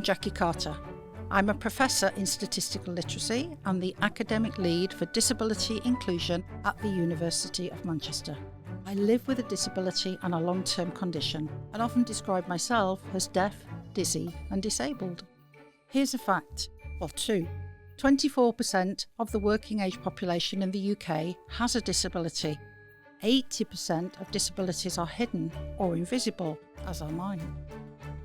Jackie Carter. I'm a professor in statistical literacy and the academic lead for disability inclusion at the University of Manchester. I live with a disability and a long-term condition and often describe myself as deaf, dizzy and disabled. Here's a fact, or two. 24% of the working age population in the UK has a disability. 80% of disabilities are hidden or invisible, as are mine.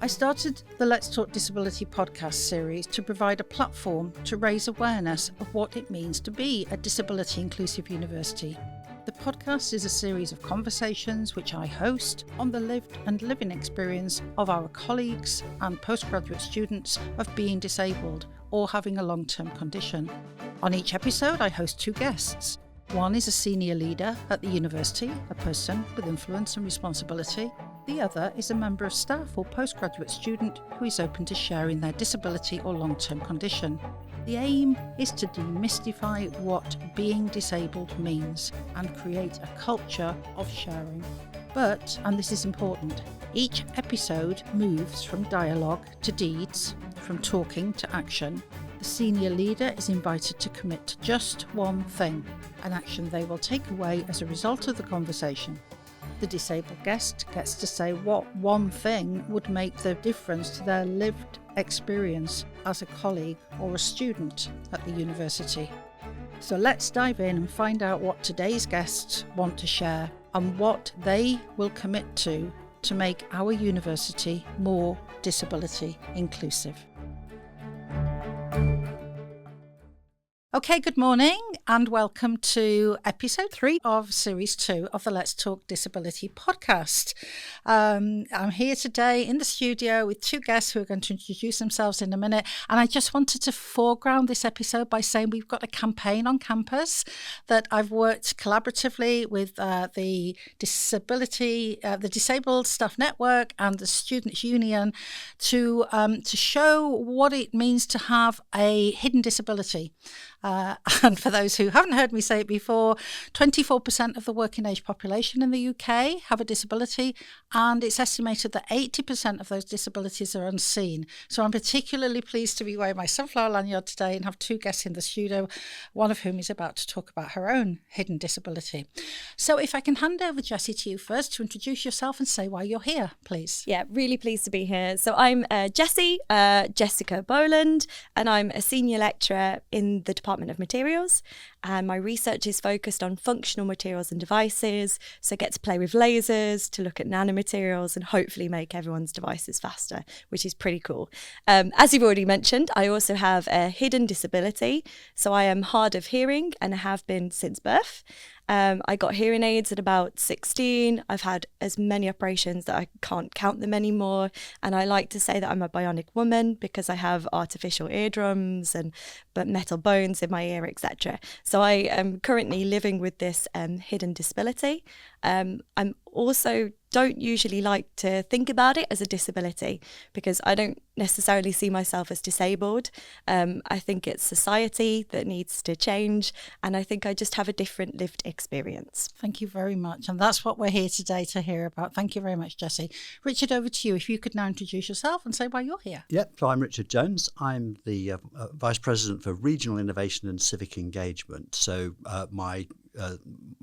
I started the Let's Talk Disability podcast series to provide a platform to raise awareness of what it means to be a disability inclusive university. The podcast is a series of conversations which I host on the lived and living experience of our colleagues and postgraduate students of being disabled or having a long-term condition. On each episode, I host two guests. One is a senior leader at the university, a person with influence and responsibility. The other is a member of staff or postgraduate student who is open to sharing their disability or long-term condition. The aim is to demystify what being disabled means and create a culture of sharing. But, and this is important, each episode moves from dialogue to deeds, from talking to action. The senior leader is invited to commit to just one thing, an action they will take away as a result of the conversation. The disabled guest gets to say what one thing would make the difference to their lived experience as a colleague or a student at the university. So let's dive in and find out what today's guests want to share and what they will commit to make our university more disability inclusive. Okay, good morning and welcome to episode 3 of series 2 of the Let's Talk Disability podcast. I'm here today in the studio with two guests who are going to introduce themselves in a minute. And I just wanted to foreground this episode by saying we've got a campaign on campus that I've worked collaboratively with the Disabled Staff Network and the Students' Union to show what it means to have a hidden disability. And for those who haven't heard me say it before, 24% of the working age population in the UK have a disability, and it's estimated that 80% of those disabilities are unseen. So I'm particularly pleased to be wearing my sunflower lanyard today and have two guests in the studio, one of whom is about to talk about her own hidden disability. So if I can hand over, Jessie, to you first to introduce yourself and say why you're here, please. Yeah, really pleased to be here. So I'm Jessica Boland, and I'm a senior lecturer in the Department of Materials, and my research is focused on functional materials and devices, so I get to play with lasers, to look at nanomaterials and hopefully make everyone's devices faster, which is pretty cool. As you've already mentioned, I also have a hidden disability, so I am hard of hearing and have been since birth. I got hearing aids at about 16. I've had as many operations that I can't count them anymore. And I like to say that I'm a bionic woman because I have artificial eardrums but metal bones in my ear, etc. So I am currently living with this hidden disability. I'm also don't usually like to think about it as a disability because I don't necessarily see myself as disabled. I think it's society that needs to change, and I think I just have a different lived experience. Thank you very much, and that's what we're here today to hear about. Thank you very much, Jessie. Richard, over to you. If you could now introduce yourself and say why you're here. Yep, so I'm Richard Jones. I'm the Vice President for Regional Innovation and Civic Engagement. So my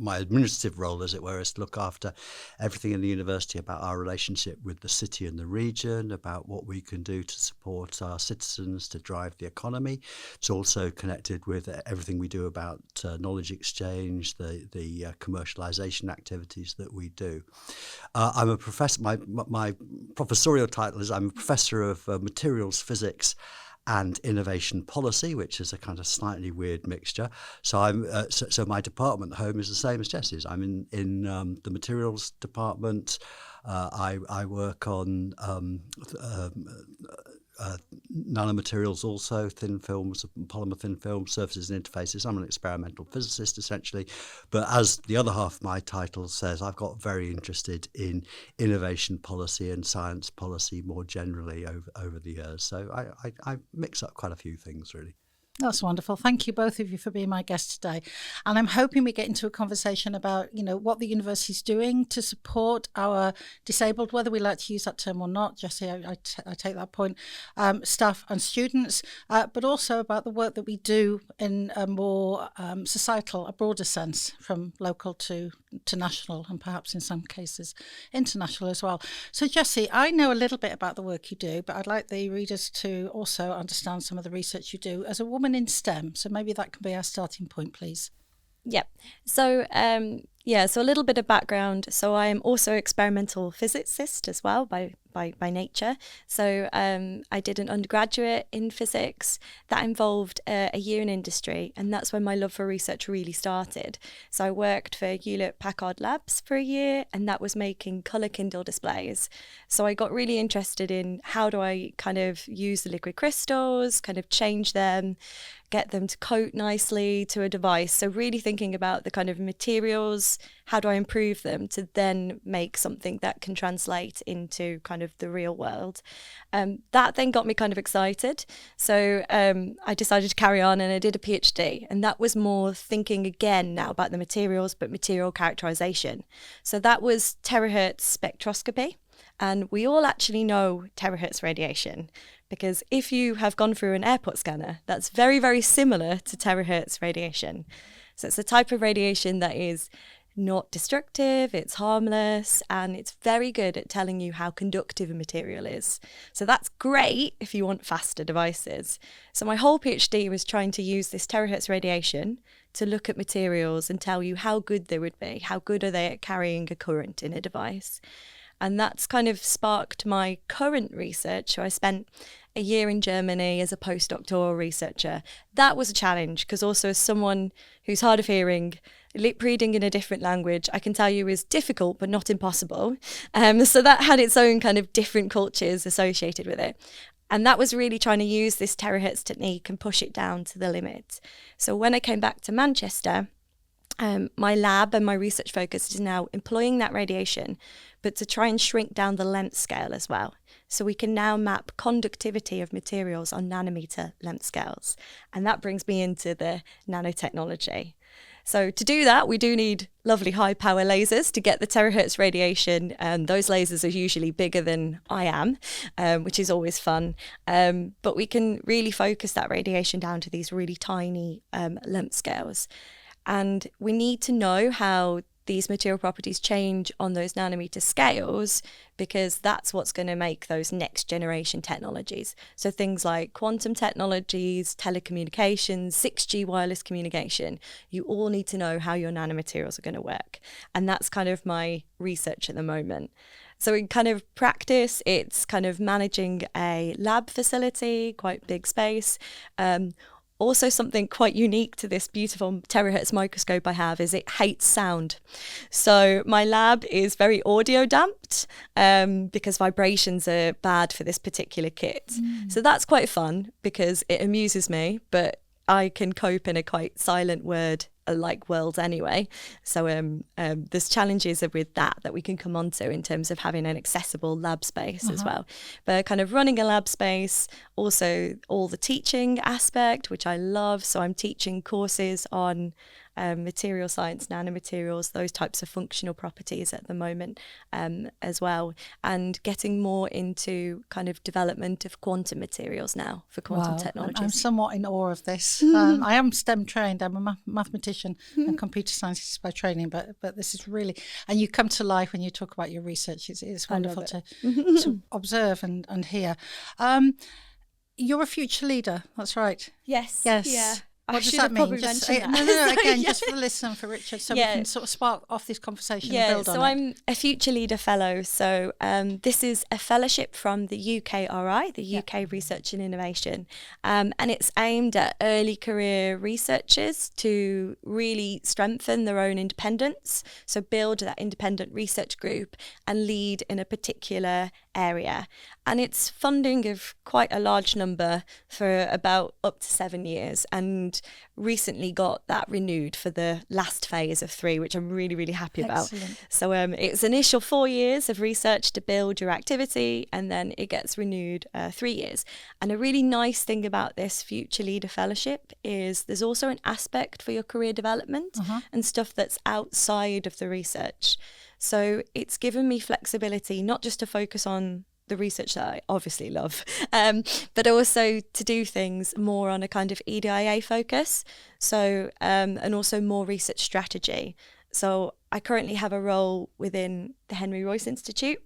administrative role, as it were, is to look after everything in the university about our relationship with the city and the region, about what we can do to support our citizens to drive the economy. It's also connected with everything we do about knowledge exchange, the commercialization activities that we do. I'm a professor. My professorial title is I'm a professor of materials physics and innovation policy, which is a kind of slightly weird mixture. So so my department home is the same as Jessie's. I'm in the materials department. I work on nanomaterials, also thin films, polymer thin film, surfaces and interfaces. I'm an experimental physicist essentially, but as the other half of my title says, I've got very interested in innovation policy and science policy more generally over the years. So I mix up quite a few things really. That's wonderful. Thank you, both of you, for being my guests today. And I'm hoping we get into a conversation about, what the university's doing to support our disabled, whether we like to use that term or not. Jessie, I take that point, staff and students, but also about the work that we do in a more societal, a broader sense, from local to national, and perhaps in some cases international as well. So Jessie, I know a little bit about the work you do, but I'd like the readers to also understand some of the research you do as a woman in STEM. So maybe that can be our starting point, please. Yep. So, so a little bit of background. So I am also an experimental physicist as well by nature. So I did an undergraduate in physics that involved a year in industry, and that's when my love for research really started. So I worked for Hewlett-Packard Labs for a year, and that was making colour Kindle displays. So I got really interested in how do I kind of use the liquid crystals, kind of change them, get them to coat nicely to a device. So really thinking about the kind of materials, how do I improve them to then make something that can translate into kind of the real world. That then got me kind of excited. So I decided to carry on, and I did a PhD, and that was more thinking again now about the materials, but material characterization. So that was terahertz spectroscopy. And we all actually know terahertz radiation, because if you have gone through an airport scanner, that's very, very similar to terahertz radiation. So it's a type of radiation that is not destructive, it's harmless, and it's very good at telling you how conductive a material is. So that's great if you want faster devices. So my whole PhD was trying to use this terahertz radiation to look at materials and tell you how good they would be, how good are they at carrying a current in a device. And that's kind of sparked my current research. So I spent a year in Germany as a postdoctoral researcher. That was a challenge, because also as someone who's hard of hearing, lip reading in a different language, I can tell you, is difficult but not impossible. So that had its own kind of different cultures associated with it. And that was really trying to use this terahertz technique and push it down to the limit. So when I came back to Manchester, my lab and my research focus is now employing that radiation, but to try and shrink down the length scale as well. So we can now map conductivity of materials on nanometer length scales. And that brings me into the nanotechnology. So to do that, we do need lovely high power lasers to get the terahertz radiation. And those lasers are usually bigger than I am, which is always fun. But we can really focus that radiation down to these really tiny length scales. And we need to know how these material properties change on those nanometer scales, because that's what's going to make those next generation technologies. So things like quantum technologies, telecommunications, 6G wireless communication, you all need to know how your nanomaterials are going to work. And that's kind of my research at the moment. So in kind of practice, it's kind of managing a lab facility, quite big space. Also, something quite unique to this beautiful terahertz microscope I have is it hates sound. So my lab is very audio damped because vibrations are bad for this particular kit. So that's quite fun because it amuses me, but I can cope in a quite silent word-like world anyway. So there's challenges with that we can come on to in terms of having an accessible lab space as well. But kind of running a lab space, also all the teaching aspect, which I love. So I'm teaching courses on material science, nanomaterials, those types of functional properties at the moment as well, and getting more into kind of development of quantum materials now for quantum technologies. I'm somewhat in awe of this. I am STEM trained. I'm a mathematician and computer scientist by training, but this is really, and you come to life when you talk about your research. It's wonderful to observe and hear. You're a future leader, that's right. Yes. Yeah. What does that mean? Just for the listener and for Richard, so we can sort of spark off this conversation and build on it. So I'm a Future Leader Fellow. So this is a fellowship from the UKRI, the UK Research and Innovation. And it's aimed at early career researchers to really strengthen their own independence. So build that independent research group and lead in a particular area, and it's funding of quite a large number for about up to 7 years, and recently got that renewed for the last phase of 3, which I'm really, really happy about. So it's initial 4 years of research to build your activity, and then it gets renewed 3 years. And a really nice thing about this Future Leader Fellowship is there's also an aspect for your career development and stuff that's outside of the research. So it's given me flexibility, not just to focus on the research that I obviously love, but also to do things more on a kind of EDIA focus. So, and also more research strategy. So I currently have a role within the Henry Royce Institute,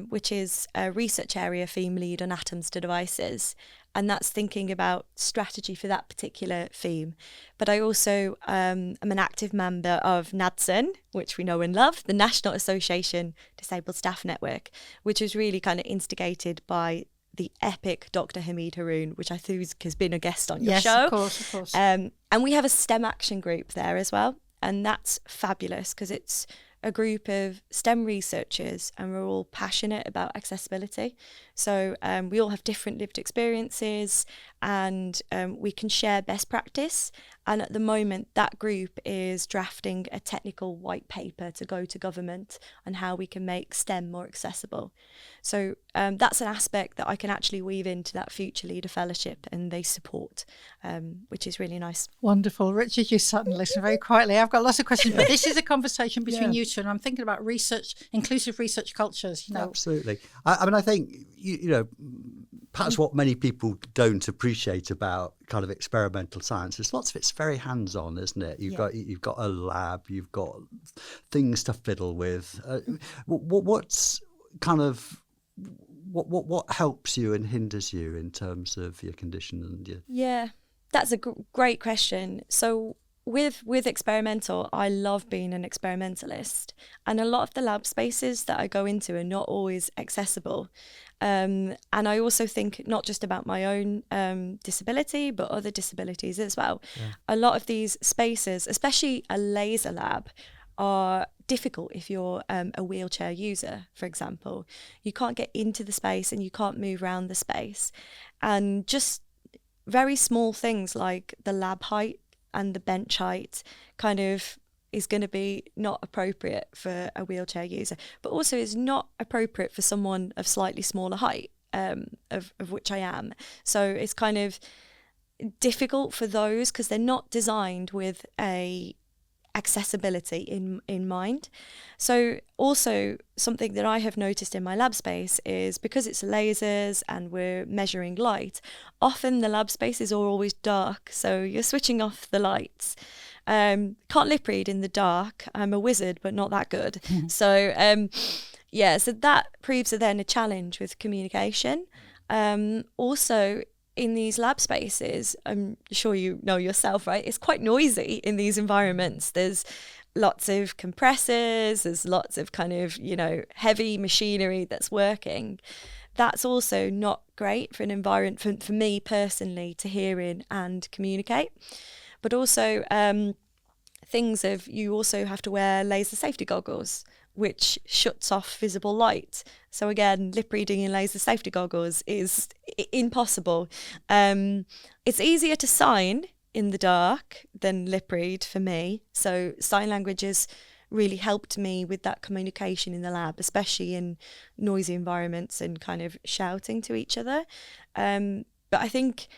which is a research area theme lead on atoms to devices. And that's thinking about strategy for that particular theme. But I also am an active member of NADSN, which we know and love, the National Association Disabled Staff Network, which was really kind of instigated by the epic Dr. Hamid Haroon, which I think has been a guest on your show. Yes, of course. And we have a STEM action group there as well. And that's fabulous because it's a group of STEM researchers and we're all passionate about accessibility. So we all have different lived experiences and we can share best practice. And at the moment, that group is drafting a technical white paper to go to government on how we can make STEM more accessible. So that's an aspect that I can actually weave into that Future Leader Fellowship and they support, which is really nice. Wonderful. Richard, you sat and listened very quietly. I've got lots of questions, but this is a conversation between you two and I'm thinking about research, inclusive research cultures. Absolutely. I mean, I think, you know, perhaps what many people don't appreciate about kind of experimental science is lots of it's very hands-on, isn't it? You've got a lab, you've got things to fiddle with. What's kind of what helps you and hinders you in terms of your condition and your... Yeah, that's a great question. So with experimental, I love being an experimentalist, and a lot of the lab spaces that I go into are not always accessible. And I also think not just about my own disability, but other disabilities as well. Yeah. A lot of these spaces, especially a laser lab, are difficult if you're a wheelchair user, for example. You can't get into the space and you can't move around the space. And just very small things like the lab height and the bench height kind of is going to be not appropriate for a wheelchair user, but also is not appropriate for someone of slightly smaller height, of which I am. So it's kind of difficult for those because they're not designed with a accessibility in mind. So also something that I have noticed in my lab space is because it's lasers and we're measuring light, often the lab spaces are always dark, so you're switching off the lights. Can't lip read in the dark. I'm a wizard, but not that good. So so that proves then a challenge with communication. Also, in these lab spaces, I'm sure you know yourself, right? It's quite noisy in these environments. There's lots of compressors, there's lots of kind of, heavy machinery that's working. That's also not great for an environment, for me personally, to hear in and communicate. But also things of, you also have to wear laser safety goggles, which shuts off visible light. So again, lip reading in laser safety goggles is impossible. It's easier to sign in the dark than lip read for me. So sign language has really helped me with that communication in the lab, especially in noisy environments and kind of shouting to each other. But I think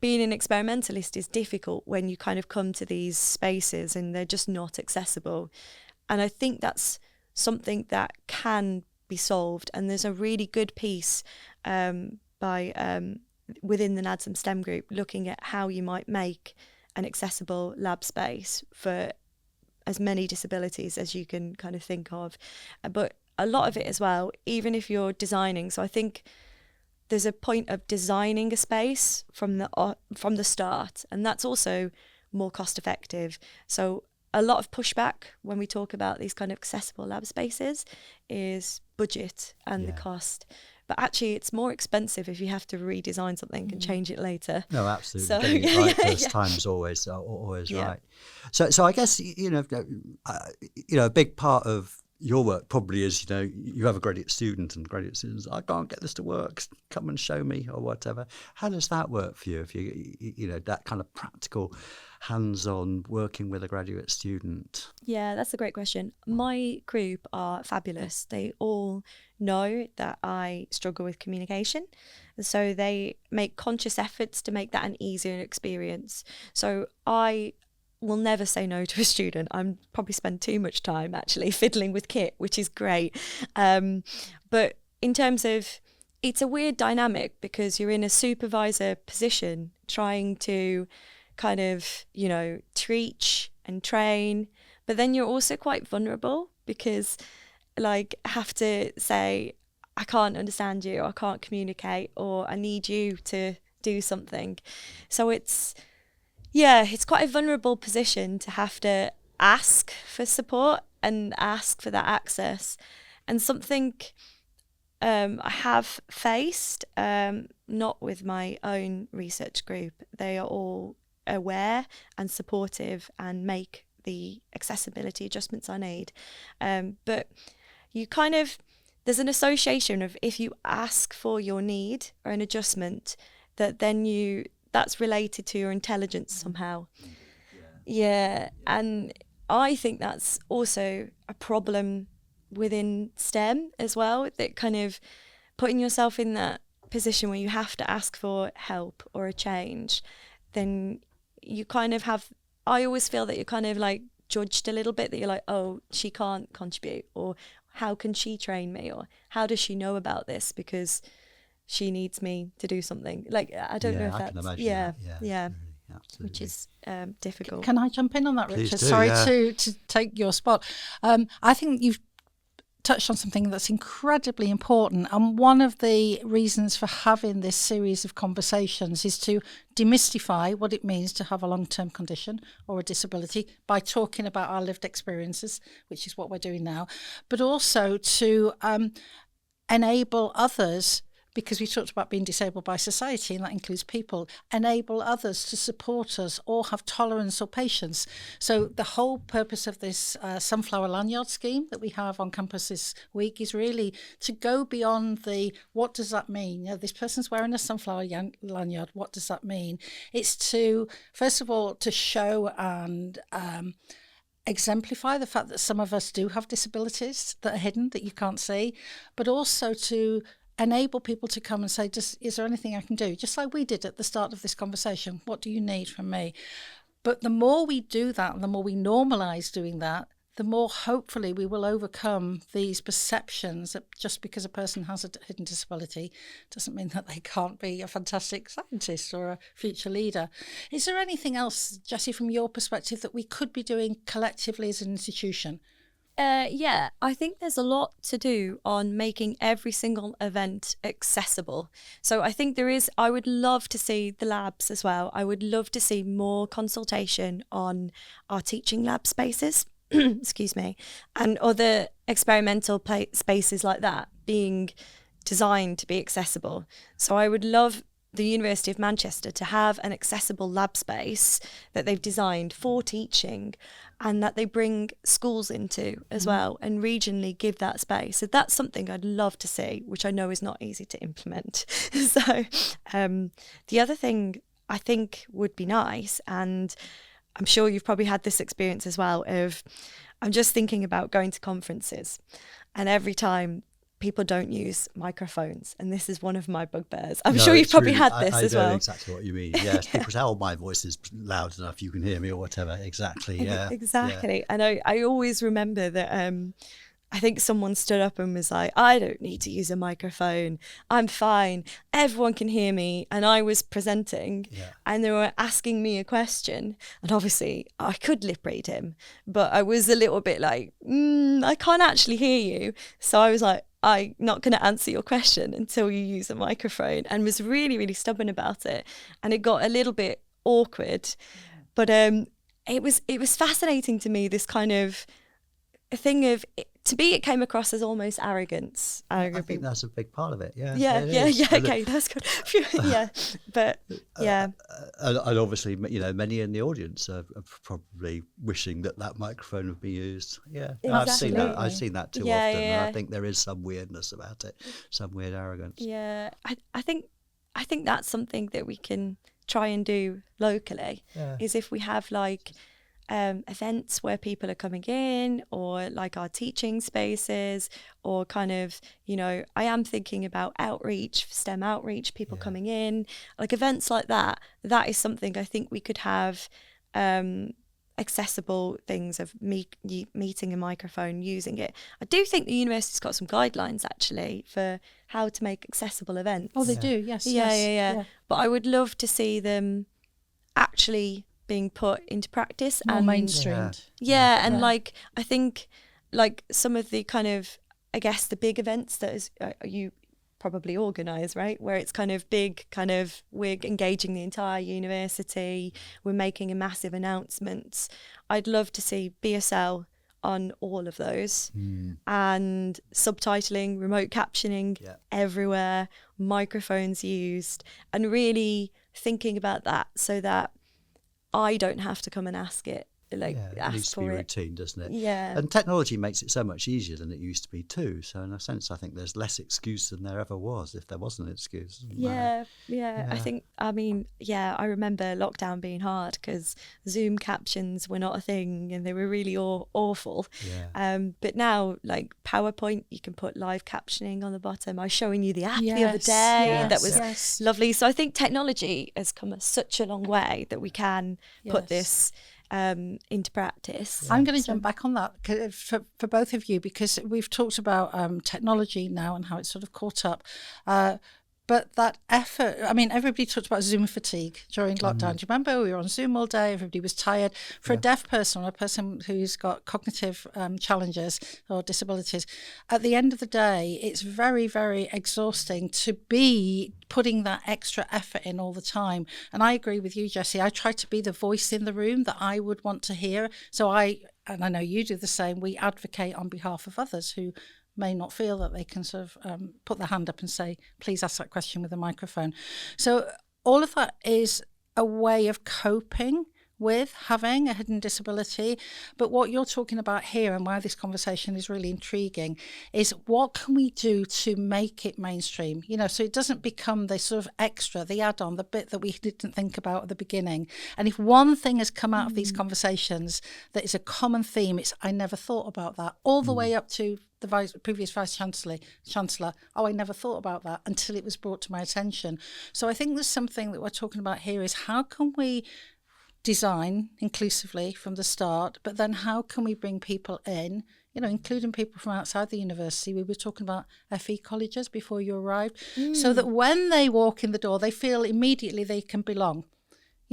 being an experimentalist is difficult when you kind of come to these spaces and they're just not accessible. And I think that's something that can be solved. And there's a really good piece by within the NADSM STEM group looking at how you might make an accessible lab space for as many disabilities as you can kind of think of. But a lot of it as well, even if you're designing. So I think there's a point of designing a space from the start, and that's also more cost effective. So a lot of pushback when we talk about these kind of accessible lab spaces is budget and the cost. But actually, it's more expensive if you have to redesign something and change it later. No, absolutely. So, getting it right first time is always right. So I guess a big part of your work probably is, you have a graduate student and graduate students, I can't get this to work, come and show me or whatever. How does that work for you? If that kind of practical, hands-on working with a graduate student? Yeah, that's a great question. My group are fabulous. They all know that I struggle with communication. So they make conscious efforts to make that an easier experience. So I will never say no to a student. I'm probably spend too much time actually fiddling with kit, which is great. But in terms of, it's a weird dynamic because you're in a supervisor position trying to kind of, teach and train, but then you're also quite vulnerable because have to say, I can't understand you, or I can't communicate, or I need you to do something. So it's quite a vulnerable position to have to ask for support and ask for that access. And something I have faced, not with my own research group, they are all aware and supportive and make the accessibility adjustments I need. But you there's an association of if you ask for your need or an adjustment, that's related to your intelligence somehow. Yeah. And I think that's also a problem within STEM as well, that kind of putting yourself in that position where you have to ask for help or a change, then you kind of have, I always feel that you're kind of judged a little bit, that you're like, oh, she can't contribute, or how can she train me, or how does she know about this because she needs me to do something. I don't know if that's... I can imagine yeah, that. yeah. Absolutely. Which is difficult. Can I jump in on that, Please Richard? do, Sorry yeah. to take your spot. I think you've touched on something that's incredibly important, and one of the reasons for having this series of conversations is to demystify what it means to have a long-term condition or a disability by talking about our lived experiences, which is what we're doing now, but also to enable others, because we talked about being disabled by society, and that includes people, enable others to support us or have tolerance or patience. So the whole purpose of this sunflower lanyard scheme that we have on campus this week is really to go beyond what does that mean? This person's wearing a sunflower lanyard, what does that mean? It's to, first of all, to show and exemplify the fact that some of us do have disabilities that are hidden, that you can't see, but also to enable people to come and say, is there anything I can do? Just like we did at the start of this conversation. What do you need from me? But the more we do that, and the more we normalise doing that, the more hopefully we will overcome these perceptions that just because a person has a hidden disability doesn't mean that they can't be a fantastic scientist or a future leader. Is there anything else, Jessie, from your perspective, that we could be doing collectively as an institution? Yeah, I think there's a lot to do on making every single event accessible. So I think I would love to see the labs as well. I would love to see more consultation on our teaching lab spaces, excuse me, and other experimental spaces like that being designed to be accessible. So I would love the University of Manchester to have an accessible lab space that they've designed for teaching, and that they bring schools into as well, and regionally give that space. So that's something I'd love to see, which I know is not easy to implement. So the other thing I think would be nice, and I'm sure you've probably had this experience as well, I'm just thinking about going to conferences, and every time people don't use microphones, and this is one of my bugbears. I'm sure you've probably had this as well. I know exactly what you mean. Yes, people say, "Oh, my voice is loud enough; you can hear me," or whatever. Exactly. Yeah. Exactly. Yeah. And I always remember that. I think someone stood up and was like, "I don't need to use a microphone. I'm fine. Everyone can hear me." And I was presenting, and they were asking me a question, and obviously I could lip read him, but I was a little bit like, I can't actually hear you. So I was like, I'm not going to answer your question until you use a microphone, and was really, really stubborn about it. And it got a little bit awkward, but it was fascinating to me, this kind of thing of to me, it came across as almost arrogance. I think that's a big part of it. Yeah. Yeah. Okay, that's good. Yeah, but yeah. And obviously, many in the audience are probably wishing that microphone would be used. Yeah, Exactly. I've seen that too often, and I think there is some weirdness about it, some weird arrogance. Yeah, I think that's something that we can try and do locally. Is if we have like events where people are coming in, or like our teaching spaces, or kind of, I am thinking about outreach, STEM outreach, people coming in, like events like that. That is something I think we could have accessible things of meeting a microphone, using it. I do think the university's got some guidelines actually for how to make accessible events. Oh, they do, yes. Yeah. But I would love to see them actually being put into practice more and mainstreamed. And like I think like some of the kind of, I guess, the big events that is you probably organise, right, where it's kind of big, kind of we're engaging the entire university, we're making a massive announcements. I'd love to see BSL on all of those, and subtitling, remote captioning everywhere, microphones used, and really thinking about that so that I don't have to come and ask it. Like, it needs to be routine, doesn't it? Yeah. And technology makes it so much easier than it used to be too. So in a sense, I think there's less excuse than there ever was, if there was an excuse. Yeah. I think, I remember lockdown being hard because Zoom captions were not a thing and they were really awful. But now, like PowerPoint, you can put live captioning on the bottom. I was showing you the app the other day. That was lovely. So I think technology has come such a long way that we can put this into practice. I'm going to jump back on that for both of you, because we've talked about technology now and how it's sort of caught up. But that effort, I mean, everybody talked about Zoom fatigue during lockdown. Do you remember? We were on Zoom all day, everybody was tired. For a deaf person, or a person who's got cognitive challenges or disabilities, at the end of the day, it's very, very exhausting to be putting that extra effort in all the time. And I agree with you, Jessie. I try to be the voice in the room that I would want to hear. And I know you do the same, we advocate on behalf of others who may not feel that they can sort of put their hand up and say, please ask that question with a microphone. So all of that is a way of coping with having a hidden disability. But what you're talking about here, and why this conversation is really intriguing, is what can we do to make it mainstream, so it doesn't become the sort of extra, the add-on, the bit that we didn't think about at the beginning. And if one thing has come out of these conversations that is a common theme, it's I never thought about that, all the way up to the previous Vice-Chancellor, I never thought about that until it was brought to my attention. So I think there's something that we're talking about here is how can we design inclusively from the start, but then how can we bring people in, including people from outside the university. We were talking about FE colleges before you arrived, so that when they walk in the door, they feel immediately they can belong.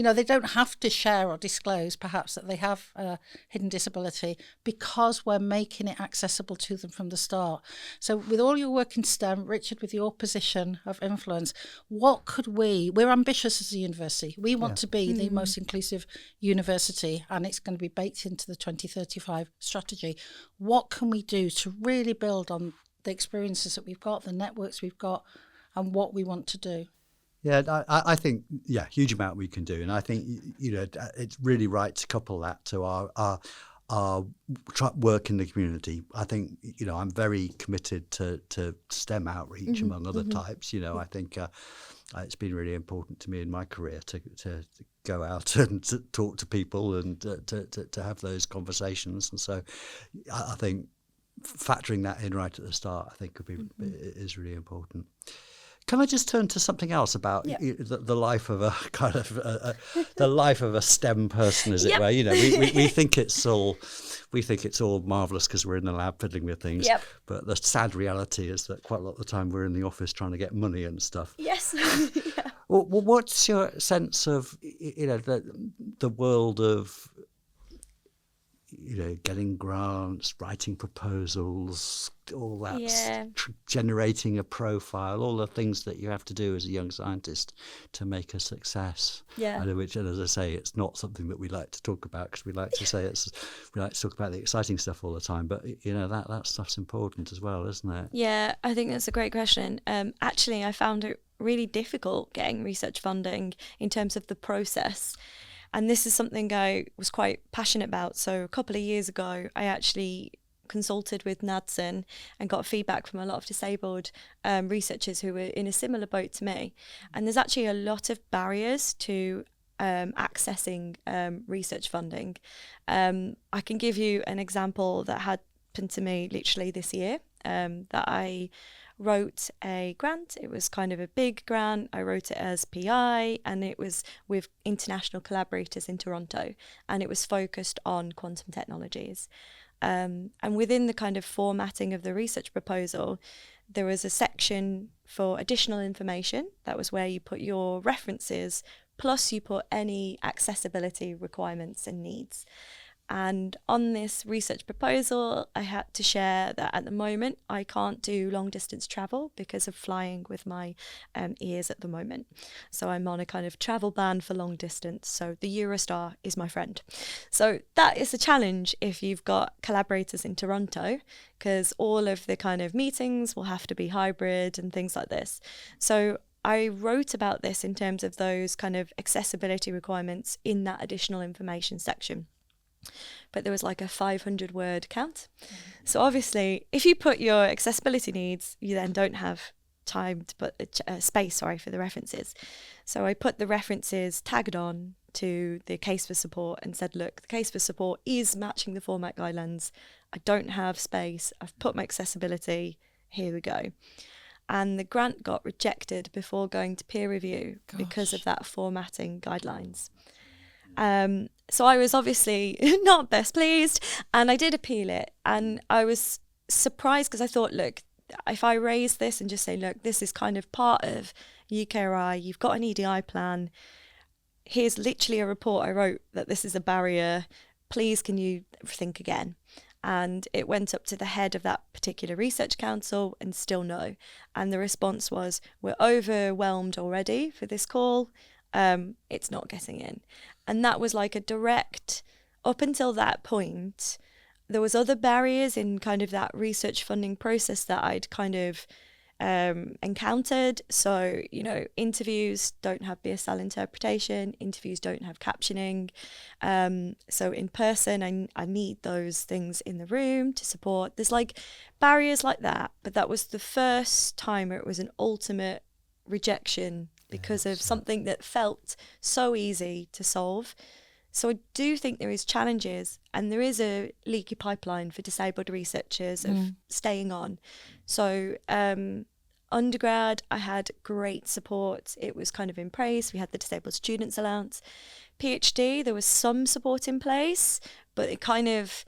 They don't have to share or disclose perhaps that they have a hidden disability, because we're making it accessible to them from the start. So with all your work in STEM, Richard, with your position of influence, what could we're ambitious as a university. We want to be the most inclusive university, and it's going to be baked into the 2035 strategy. What can we do to really build on the experiences that we've got, the networks we've got, and what we want to do? Yeah, I think, huge amount we can do. And I think, it's really right to couple that to our work in the community. I think, I'm very committed to STEM outreach, among other types. I think it's been really important to me in my career to go out and to talk to people and to have those conversations. And so I think factoring that in right at the start, I think is really important. Can I just turn to something else about the life of a kind of the life of a STEM person, as it were? We think it's all marvelous because we're in the lab fiddling with things. But the sad reality is that quite a lot of the time we're in the office trying to get money and stuff. Yes. Well, what's your sense of the world of getting grants, writing proposals, all that, Yeah. generating a profile, all the things that you have to do as a young scientist to make a success. Yeah. And as I say, it's not something that we like to talk about, because we like to talk about the exciting stuff all the time. But that stuff's important as well, isn't it? Yeah, I think that's a great question. Actually, I found it really difficult getting research funding in terms of the process. And this is something I was quite passionate about. So a couple of years ago, I actually consulted with NADSN and got feedback from a lot of disabled researchers who were in a similar boat to me. And there's actually a lot of barriers to accessing research funding. I can give you an example that happened to me literally this year, that I wrote a grant. It was kind of a big grant. I wrote it as PI, and it was with international collaborators in Toronto, and it was focused on quantum technologies. And within the kind of formatting of the research proposal, there was a section for additional information. That was where you put your references, plus you put any accessibility requirements and needs. And on this research proposal, I had to share that at the moment, I can't do long distance travel because of flying with my ears at the moment. So I'm on a kind of travel ban for long distance. So the Eurostar is my friend. So that is a challenge if you've got collaborators in Toronto, because all of the kind of meetings will have to be hybrid and things like this. So I wrote about this in terms of those kind of accessibility requirements in that additional information section. But there was like a 500-word count. So obviously, if you put your accessibility needs, you then don't have time to put space for the references. So I put the references tagged on to the case for support and said, look, the case for support is matching the format guidelines. I don't have space. I've put my accessibility. Here we go. And the grant got rejected before going to peer review because of that formatting guidelines. So I was obviously not best pleased, and I did appeal it. And I was surprised because I thought, look, if I raise this and just say, look, this is kind of part of UKRI, you've got an EDI plan, here's literally a report I wrote that this is a barrier, please can you think again? And it went up to the head of that particular research council and still no. And the response was, we're overwhelmed already for this call. It's not getting in. And that was like a direct, up until that point, there was other barriers in kind of that research funding process that I'd kind of encountered. So, interviews don't have BSL interpretation, interviews don't have captioning. So in person, I need those things in the room to support. There's like barriers like that, but that was the first time where it was an ultimate rejection because of something that felt so easy to solve. So I do think there is challenges, and there is a leaky pipeline for disabled researchers of staying on. So undergrad, I had great support. It was kind of in praise. We had the Disabled Students Allowance. PhD, there was some support in place, but it kind of,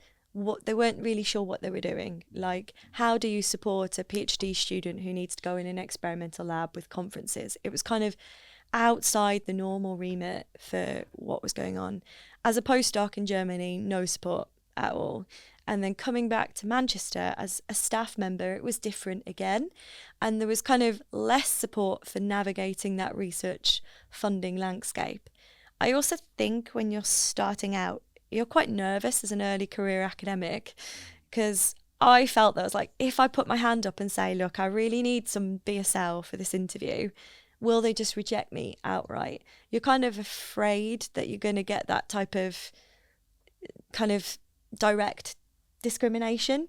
they weren't really sure what they were doing. Like, how do you support a PhD student who needs to go in an experimental lab with conferences? It was kind of outside the normal remit for what was going on. As a postdoc in Germany, no support at all. And then coming back to Manchester as a staff member, it was different again. And there was kind of less support for navigating that research funding landscape. I also think when you're starting out, you're quite nervous as an early career academic, because I felt that I was like, if I put my hand up and say, look, I really need some BSL for this interview, will they just reject me outright? You're kind of afraid that you're going to get that type of kind of direct discrimination.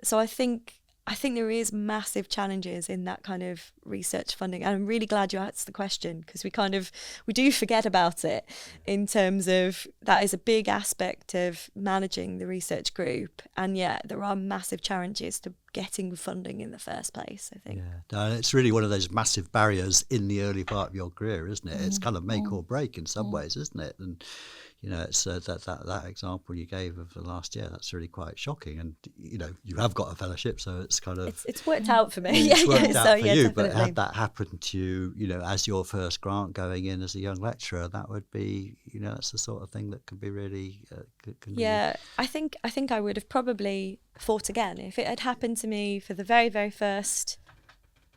So I think there is massive challenges in that kind of research funding. And I'm really glad you asked the question, because we do forget about it in terms of that is a big aspect of managing the research group. And yeah, there are massive challenges to getting funding in the first place, I think. Yeah, it's really one of those massive barriers in the early part of your career, isn't it? It's kind of make or break in some ways, isn't it? And it's that example you gave of the last year. That's really quite shocking. And you have got a fellowship, so it's kind of it's worked out for me. It's worked out for you. Definitely. But had that happened to you, as your first grant going in as a young lecturer, that would be, that's the sort of thing that could be really. I think I would have probably fought again if it had happened to me for the very, very first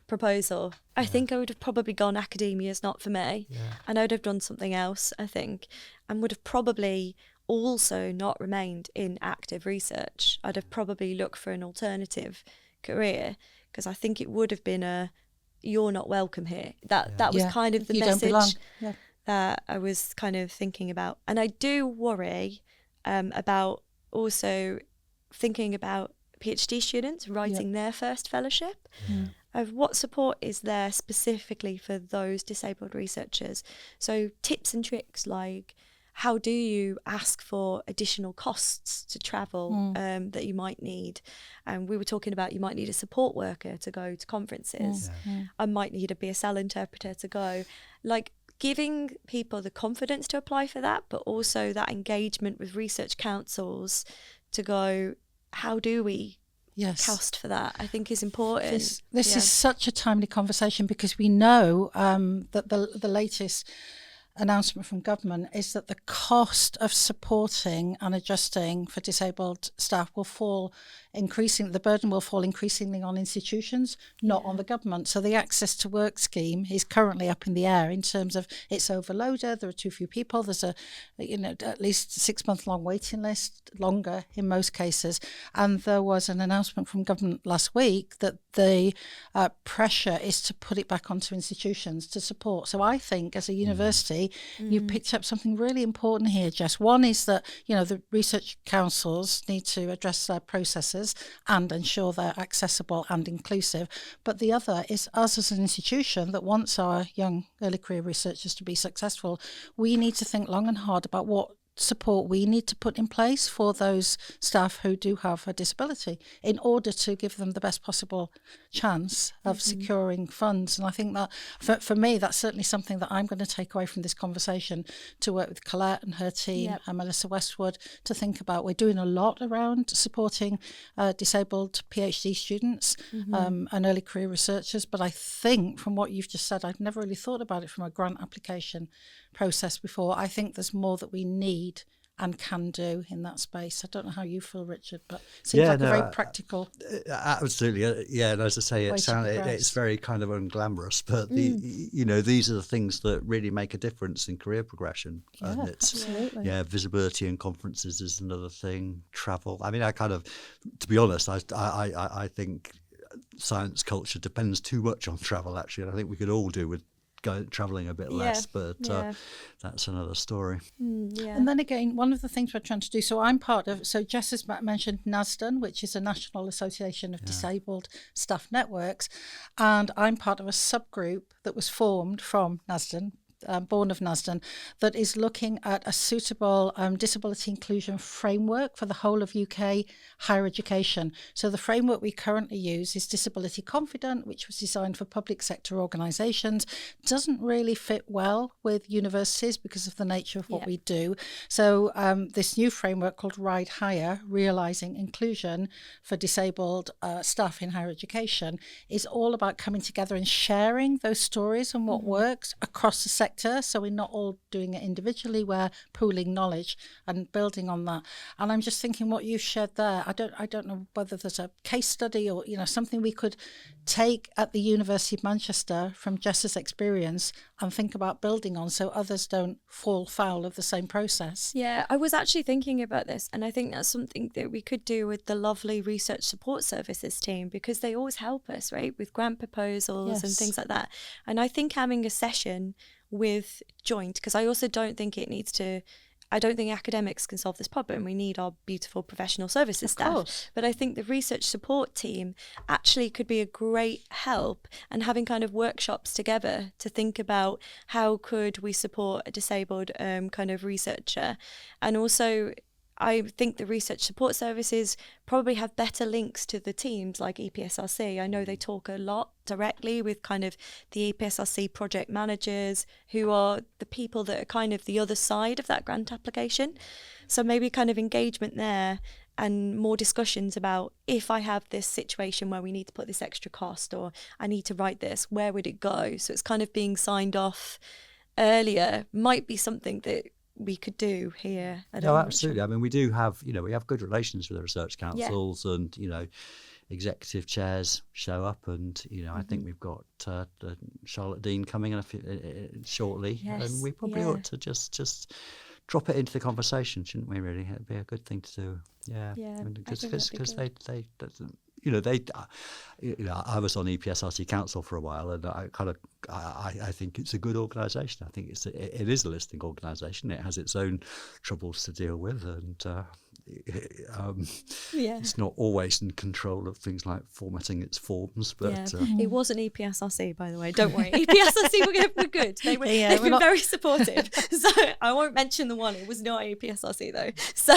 proposal. I think I would have probably gone, academia is not for me, and I would have done something else, I think, and would have probably also not remained in active research. I'd have probably looked for an alternative career, because I think it would have been you're not welcome here. That was kind of the message that I was kind of thinking about. And I do worry about also thinking about PhD students writing their first fellowship. Of what support is there specifically for those disabled researchers. So tips and tricks like, how do you ask for additional costs to travel that you might need? And we were talking about you might need a support worker to go to conferences. I might need a BSL interpreter to go. Like, giving people the confidence to apply for that, but also that engagement with research councils to go, how do we cast for that, I think is important. This is such a timely conversation, because we know that the latest announcement from government is that the cost of supporting and adjusting for disabled staff will fall the burden will fall increasingly on institutions, not on the government. So the Access to Work scheme is currently up in the air in terms of it's overloaded, there are too few people, there's at least 6 month long waiting list, longer in most cases. And there was an announcement from government last week that the pressure is to put it back onto institutions to support. So I think as a university, you've picked up something really important here, Jess. One is that, the research councils need to address their processes and ensure they're accessible and inclusive. But the other is us as an institution that wants our young early career researchers to be successful. We need to think long and hard about what support we need to put in place for those staff who do have a disability in order to give them the best possible chance of securing funds. And I think that for me, that's certainly something that I'm going to take away from this conversation, to work with Colette and her team and Melissa Westwood to think about. We're doing a lot around supporting disabled PhD students and early career researchers, but I think from what you've just said, I've never really thought about it from a grant application process before. I think there's more that we need and can do in that space. I don't know how you feel, Richard, but it seems a very practical. Absolutely, and as I say, it's very kind of unglamorous, but these are the things that really make a difference in career progression. And it's visibility in conferences is another thing. Travel. I mean, to be honest, I think science culture depends too much on travel. Actually, and I think we could all do with travelling a bit less, but that's another story. And then again, one of the things we're trying to do, Jess has mentioned NASDN, which is a National Association of Disabled Staff Networks, and I'm part of a subgroup that was formed from NASDN, born of NASDN, that is looking at a suitable disability inclusion framework for the whole of UK higher education. So the framework we currently use is Disability Confident, which was designed for public sector organisations. Doesn't really fit well with universities because of the nature of what we do. So this new framework called Ride Higher, Realising Inclusion for Disabled Staff in Higher Education, is all about coming together and sharing those stories and what works across the sector. So we're not all doing it individually, we're pooling knowledge and building on that. And I'm just thinking what you've shared there, I don't know whether there's a case study or something we could take at the University of Manchester from Jess's experience and think about building on, so others don't fall foul of the same process. Yeah, I was actually thinking about this, and I think that's something that we could do with the lovely research support services team, because they always help us, right, with grant proposals and things like that. And I think having a session with joint, because I also don't think I don't think academics can solve this problem. We need our beautiful professional services staff. But I think the research support team actually could be a great help, and having kind of workshops together to think about how could we support a disabled kind of researcher. And also I think the research support services probably have better links to the teams like EPSRC. I know they talk a lot directly with kind of the EPSRC project managers, who are the people that are kind of the other side of that grant application. So maybe kind of engagement there and more discussions about, if I have this situation where we need to put this extra cost, or I need to write this, where would it go? So it's kind of being signed off earlier might be something that we could do here. No, absolutely. I mean, we do have, we have good relations with the research councils, and, executive chairs show up, and, I think we've got Charlotte Dean coming in shortly, and we probably ought to just drop it into the conversation, shouldn't we, really? It'd be a good thing to do. Yeah. Because I was on EPSRC Council for a while, and I think it's a good organisation. I think it is a listening organisation. It has its own troubles to deal with, and it's not always in control of things like formatting its forms. But it wasn't EPSRC, by the way. Don't worry, EPSRC were good. They've been very supportive. So I won't mention the one. It was not EPSRC though. So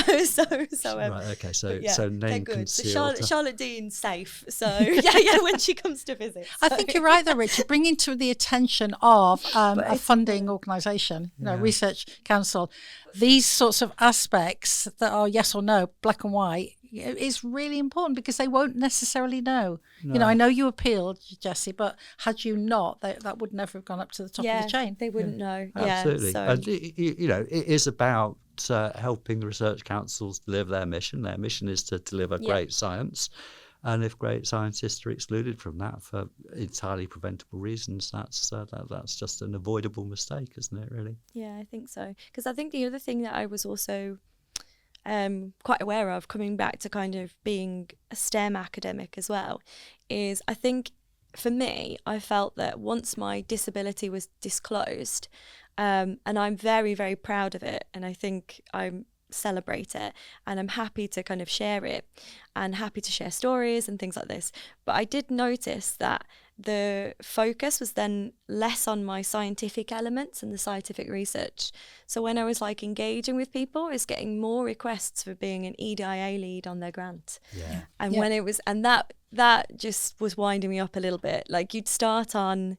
right. Okay. So name concealed. So Charlotte Dean's safe. So when she comes to visit. I think you're right, though, Richard. Bringing to the attention of a funding organisation, research council, these sorts of aspects that are yes or no, black and white, is really important, because they won't necessarily know. No. I know you appealed, Jessie, but had you not, that would never have gone up to the top of the chain. They wouldn't know. Absolutely. So. And, it is about helping the research councils deliver their mission. Their mission is to deliver great science. And if great scientists are excluded from that for entirely preventable reasons, that's just an avoidable mistake, isn't it, really? Yeah, I think so. Because I think the other thing that I was also quite aware of, coming back to kind of being a STEM academic as well, is I think for me, I felt that once my disability was disclosed, and I'm very, very proud of it, and I think I'm celebrate it, and I'm happy to kind of share it and happy to share stories and things like this, but I did notice that the focus was then less on my scientific elements and the scientific research. So when I was engaging with people, I was getting more requests for being an EDIA lead on their grant. And when it was, and that just was winding me up a little bit. You'd start on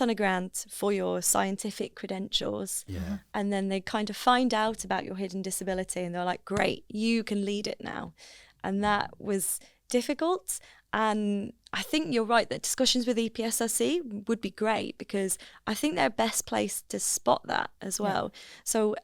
a grant for your scientific credentials, and then they kind of find out about your hidden disability, and they're like, great, you can lead it now. And that was difficult. And I think you're right that discussions with EPSRC would be great, because I think they're best placed to spot that as well. So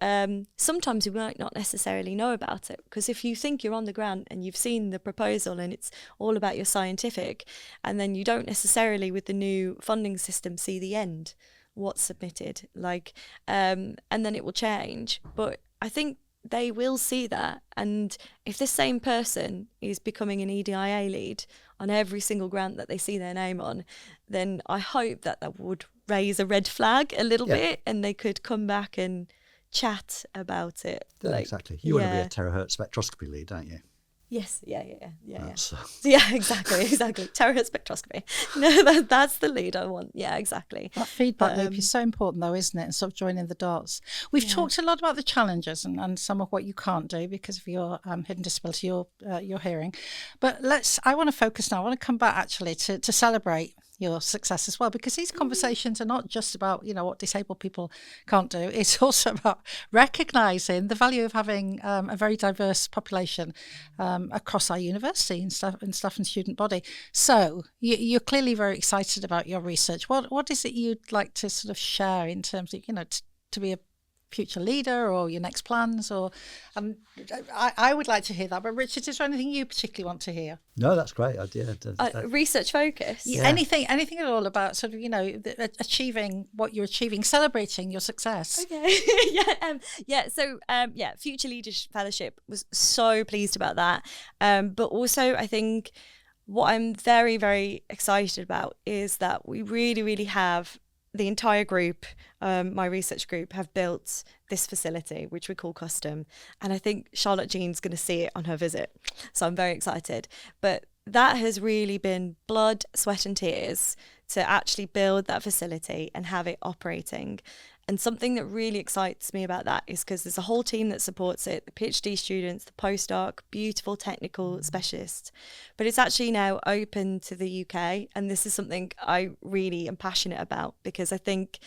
sometimes you might not necessarily know about it, because if you think you're on the grant and you've seen the proposal and it's all about your scientific, and then you don't necessarily with the new funding system see the end, what's submitted, and then it will change. But I think they will see that, and if this same person is becoming an EDIA lead on every single grant that they see their name on, then I hope that would raise a red flag a little bit, and they could come back and chat about it. Exactly. You want to be a terahertz spectroscopy lead, don't you? Yes, yeah. Yeah, exactly. Terahertz spectroscopy. No, that's the lead I want. Yeah, exactly. That feedback loop is so important, though, isn't it? And sort of joining the dots. We've talked a lot about the challenges and some of what you can't do because of your hidden disability, your hearing. But I want to focus now. I want to come back actually to celebrate your success as well, because these conversations are not just about what disabled people can't do. It's also about recognising the value of having a very diverse population across our university and staff and student body. So you're clearly very excited about your research. What is it you'd like to sort of share in terms of to be a future leader, or your next plans? Or I would like to hear that. But Richard, is there anything you particularly want to hear? No, that's great. Research focus. Yeah. Anything at all about sort of achieving what you're achieving, celebrating your success. Okay. So Future Leaders Fellowship, was so pleased about that. But also I think what I'm very, very excited about is that we really, really have the entire group, my research group, have built this facility, which we call Custom. And I think Charlotte Jean's going to see it on her visit. So I'm very excited. But that has really been blood, sweat and tears to actually build that facility and have it operating. And something that really excites me about that is because there's a whole team that supports it, the PhD students, the postdoc, beautiful technical specialists. But it's actually now open to the UK. And this is something I really am passionate about, because I think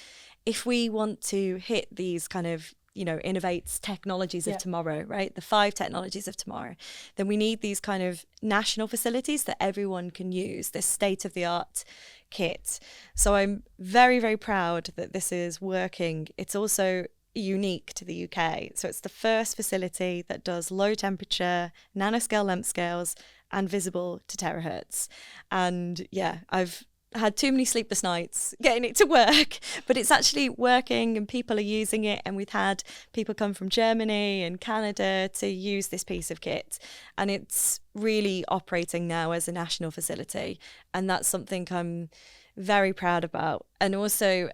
if we want to hit these kind of, innovates technologies of tomorrow, right? The 5 technologies of tomorrow, then we need these kind of national facilities that everyone can use, this state-of-the-art kit. So I'm very, very proud that this is working. It's also unique to the UK. So it's the first facility that does low temperature, nanoscale lamp scales, and visible to terahertz. And I've had too many sleepless nights getting it to work, but it's actually working and people are using it. And we've had people come from Germany and Canada to use this piece of kit, and it's really operating now as a national facility. And that's something I'm very proud about. And also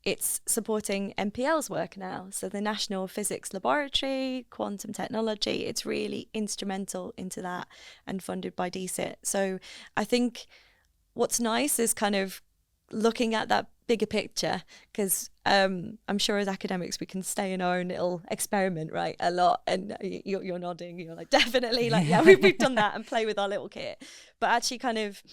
it's supporting NPL's work now. So the National Physics Laboratory, quantum technology, it's really instrumental into that and funded by DCIT. So I think what's nice is kind of looking at that bigger picture, because I'm sure as academics we can stay in our own little experiment, right, a lot. And you're nodding, you're like, definitely, like, yeah, we've done that and play with our little kit. But actually kind of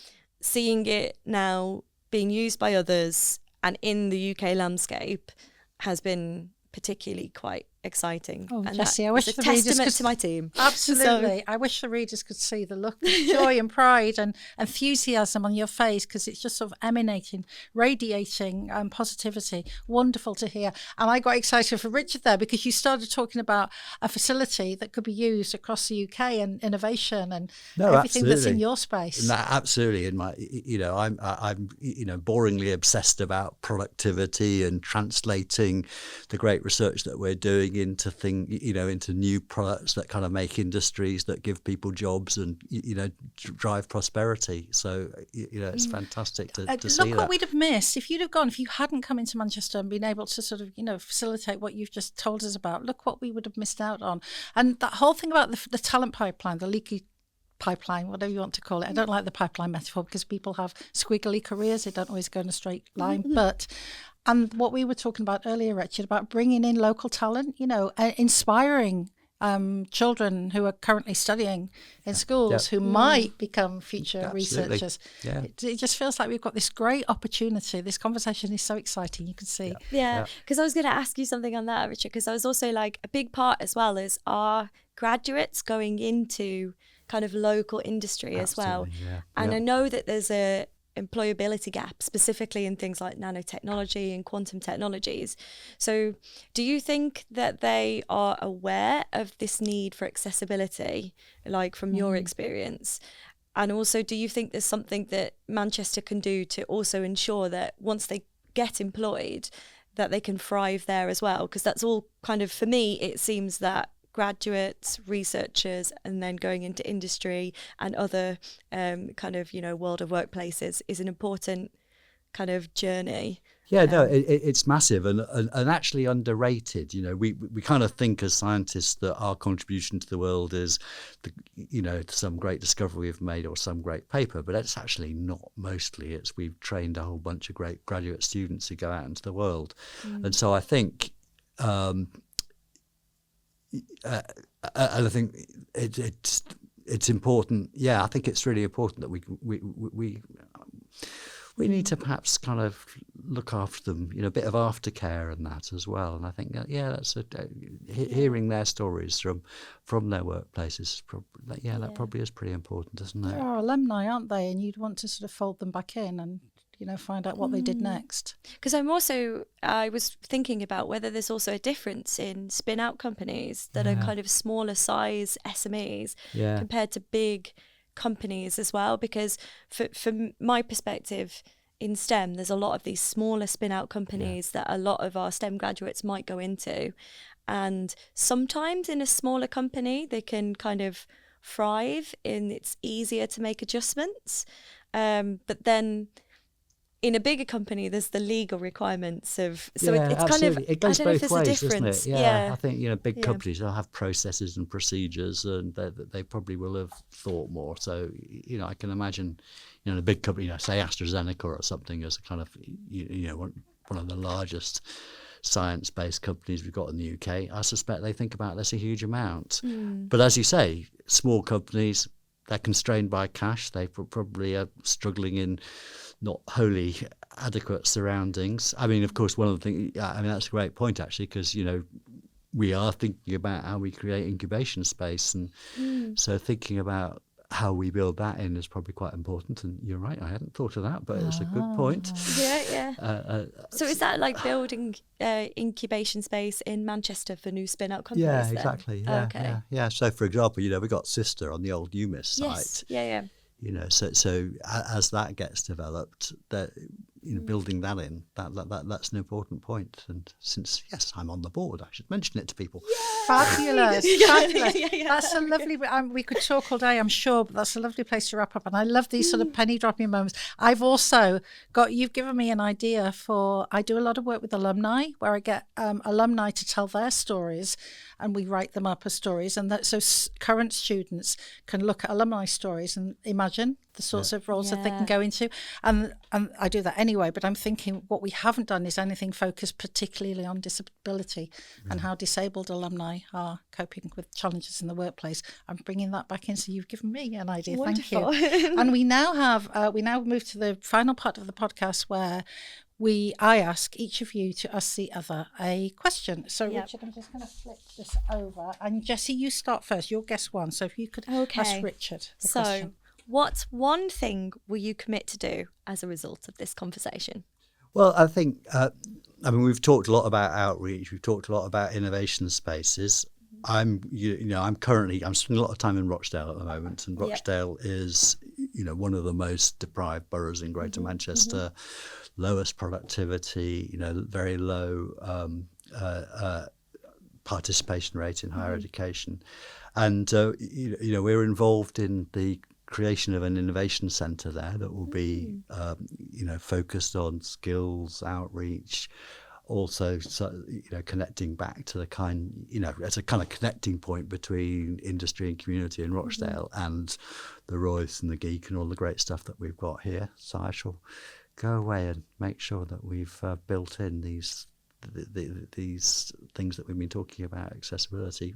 seeing it now being used by others and in the UK landscape has been particularly quite exciting. Oh, and Jessie, I wish it's the a readers testament could to my team. Absolutely. So, I wish the readers could see the look of joy and pride and enthusiasm on your face, because it's just sort of emanating, radiating positivity. Wonderful to hear. And I got excited for Richard there, because you started talking about a facility that could be used across the UK and innovation and everything that's in your space. No, absolutely. In my, I'm boringly obsessed about productivity and translating the great research that we're doing into into new products that kind of make industries that give people jobs and drive prosperity. So it's fantastic to see that. Look what we'd have missed if you hadn't come into Manchester and been able to sort of facilitate what you've just told us about. Look what we would have missed out on. And that whole thing about the talent pipeline, the leaky pipeline, whatever you want to call it. I don't like the pipeline metaphor, because people have squiggly careers. They don't always go in a straight line. And what we were talking about earlier, Richard, about bringing in local talent, inspiring children who are currently studying in schools who might become future researchers. Yeah. It just feels like we've got this great opportunity. This conversation is so exciting, you can see. Yeah, because I was going to ask you something on that, Richard, because I was also like, a big part as well is our graduates going into kind of local industry as well. And I know that there's a employability gap, specifically in things like nanotechnology and quantum technologies. So do you think that they are aware of this need for accessibility, like from your experience? And also, do you think there's something that Manchester can do to also ensure that once they get employed, that they can thrive there as well? Because that's all kind of, for me, it seems that graduates, researchers, and then going into industry and other kind of, world of workplaces is an important kind of journey. Yeah, no, it's massive and actually underrated. We kind of think as scientists that our contribution to the world is, some great discovery we've made or some great paper, but it's actually not. Mostly, we've trained a whole bunch of great graduate students who go out into the world, and so I think. And I think it's important. Yeah, I think it's really important that we need to perhaps kind of look after them, a bit of aftercare and that as well. And I think that's hearing their stories from their workplaces. That probably is pretty important, isn't it? They're our alumni, aren't they? And you'd want to sort of fold them back in and find out what they did next. Because I was thinking about whether there's also a difference in spin-out companies that are kind of smaller size SMEs compared to big companies as well. Because from my perspective in STEM, there's a lot of these smaller spin-out companies that a lot of our STEM graduates might go into. And sometimes in a smaller company, they can kind of thrive and it's easier to make adjustments. But then in a bigger company, there's the legal requirements of. So it's kind of. It goes both ways, doesn't it? Yeah. I think big companies will have processes and procedures, and they probably will have thought more. So I can imagine, a big company, say AstraZeneca or something, as a kind of one of the largest science-based companies we've got in the UK, I suspect they think about this a huge amount. But as you say, small companies, they're constrained by cash. They probably are struggling in not wholly adequate surroundings. I mean, of course, one of the things, that's a great point, actually, because, we are thinking about how we create incubation space. And so thinking about how we build that in is probably quite important. And you're right, I hadn't thought of that, but it's a good point. Yeah. So is that like building incubation space in Manchester for new spin-out companies? Yeah, then? exactly. Yeah, okay. Yeah. So, for example, we got Sister on the old UMIS site. Yeah. So as that gets developed, that building that in, that's an important point. And since I'm on the board, I should mention it to people. Fabulous. Yeah. That's a lovely. We could talk all day, I'm sure, but that's a lovely place to wrap up. And I love these sort of penny dropping moments. I've also you've given me an idea for. I do a lot of work with alumni, where I get alumni to tell their stories, and we write them up as stories, and so current students can look at alumni stories and imagine the sorts of roles that they can go into. And I do that anyway, but I'm thinking what we haven't done is anything focused particularly on disability and how disabled alumni are coping with challenges in the workplace. I'm bringing that back in, so you've given me an idea. Wonderful. Thank you. And we now move to the final part of the podcast where I ask each of you to ask the other a question. So, Richard, I'm just going to flip this over. And Jessie, you start first. You'll guess one. So if you could ask Richard the question. What one thing will you commit to do as a result of this conversation? Well, I think, we've talked a lot about outreach. We've talked a lot about innovation spaces. I'm spending a lot of time in Rochdale at the moment, and Rochdale is, one of the most deprived boroughs in Greater Manchester, lowest productivity, very low participation rate in higher education, and we're involved in the creation of an innovation centre there that will be, focused on skills, outreach. Also, connecting back to the as a kind of connecting point between industry and community in Rochdale and the Royce and the Geek and all the great stuff that we've got here. So I shall go away and make sure that we've built in these things that we've been talking about, accessibility,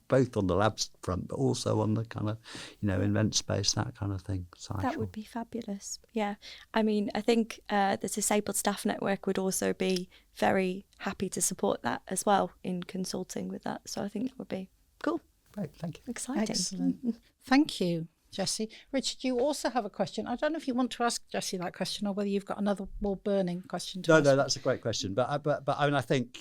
both on the labs front, but also on the kind of, invent space, that kind of thing. So that would be fabulous. Yeah. I think the Disabled Staff Network would also be very happy to support that as well in consulting with that. So I think that would be cool. Great, thank you. Exciting. Excellent. Thank you, Jessie. Richard, you also have a question. I don't know if you want to ask Jessie that question or whether you've got another more burning question to ask. No, that's a great question. But I think,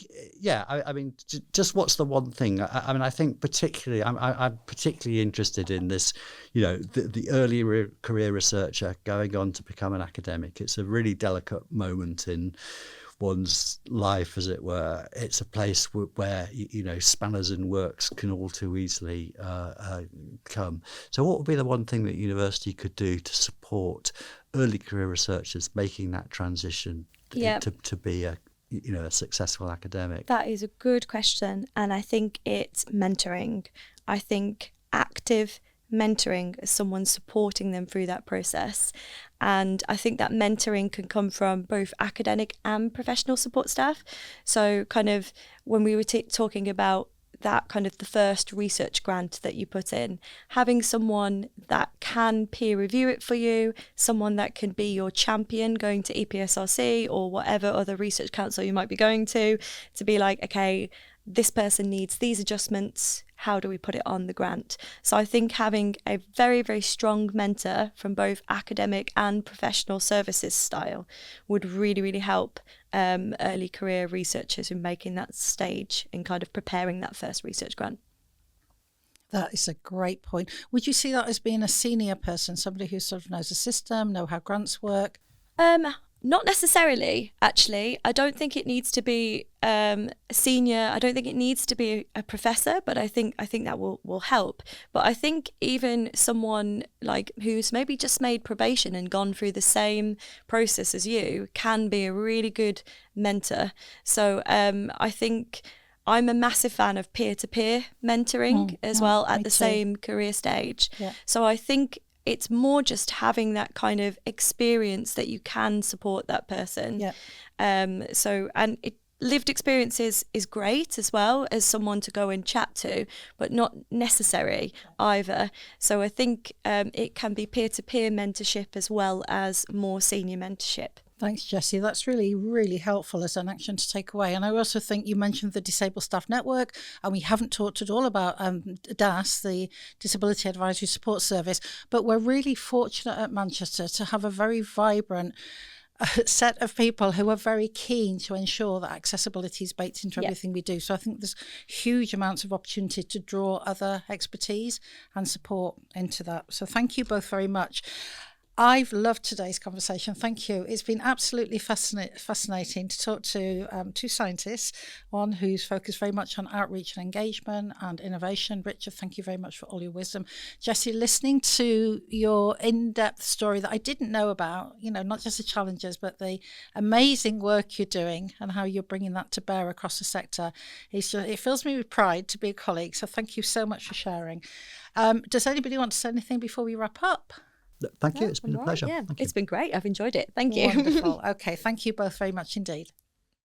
just what's the one thing? I think particularly, I'm particularly interested in this, the early career researcher going on to become an academic. It's a really delicate moment in one's life, as it were. It's a place where spanners in works can all too easily come. So what would be the one thing that university could do to support early career researchers making that transition to be a successful academic? That is a good question, and I think it's mentoring. I think active mentoring as someone supporting them through that process. And I think that mentoring can come from both academic and professional support staff. So kind of when we were talking about that kind of the first research grant that you put in, having someone that can peer review it for you, someone that can be your champion going to EPSRC or whatever other research council you might be going to be like, okay, this person needs these adjustments, how do we put it on the grant? So I think having a very, very strong mentor from both academic and professional services style would really, really help early career researchers in making that stage and kind of preparing that first research grant. That is a great point. Would you see that as being a senior person, somebody who sort of knows the system, know how grants work? Not necessarily, actually. I don't think it needs to be senior. I don't think it needs to be a professor, but I think that will help. But I think even someone like who's maybe just made probation and gone through the same process as you can be a really good mentor. So I think I'm a massive fan of peer-to-peer mentoring as well at the same career stage. Yeah. So I think it's more just having that kind of experience that you can support that person. Yeah. And lived experiences is great as well as someone to go and chat to, but not necessary either. So I think it can be peer-to-peer mentorship as well as more senior mentorship. Thanks, Jessie. That's really, really helpful as an action to take away. And I also think you mentioned the Disabled Staff Network, and we haven't talked at all about DAS, the Disability Advisory Support Service, but we're really fortunate at Manchester to have a very vibrant set of people who are very keen to ensure that accessibility is baked into everything we do. So I think there's huge amounts of opportunity to draw other expertise and support into that. So thank you both very much. I've loved today's conversation. Thank you. It's been absolutely fascinating to talk to two scientists, one who's focused very much on outreach and engagement and innovation. Richard, thank you very much for all your wisdom. Jessie, listening to your in-depth story that I didn't know about, not just the challenges, but the amazing work you're doing and how you're bringing that to bear across the sector. It fills me with pride to be a colleague. So thank you so much for sharing. Does anybody want to say anything before we wrap up? Thank you. It's been a pleasure. Yeah, it's been great. I've enjoyed it. Thank you. Wonderful. Okay. Thank you both very much indeed.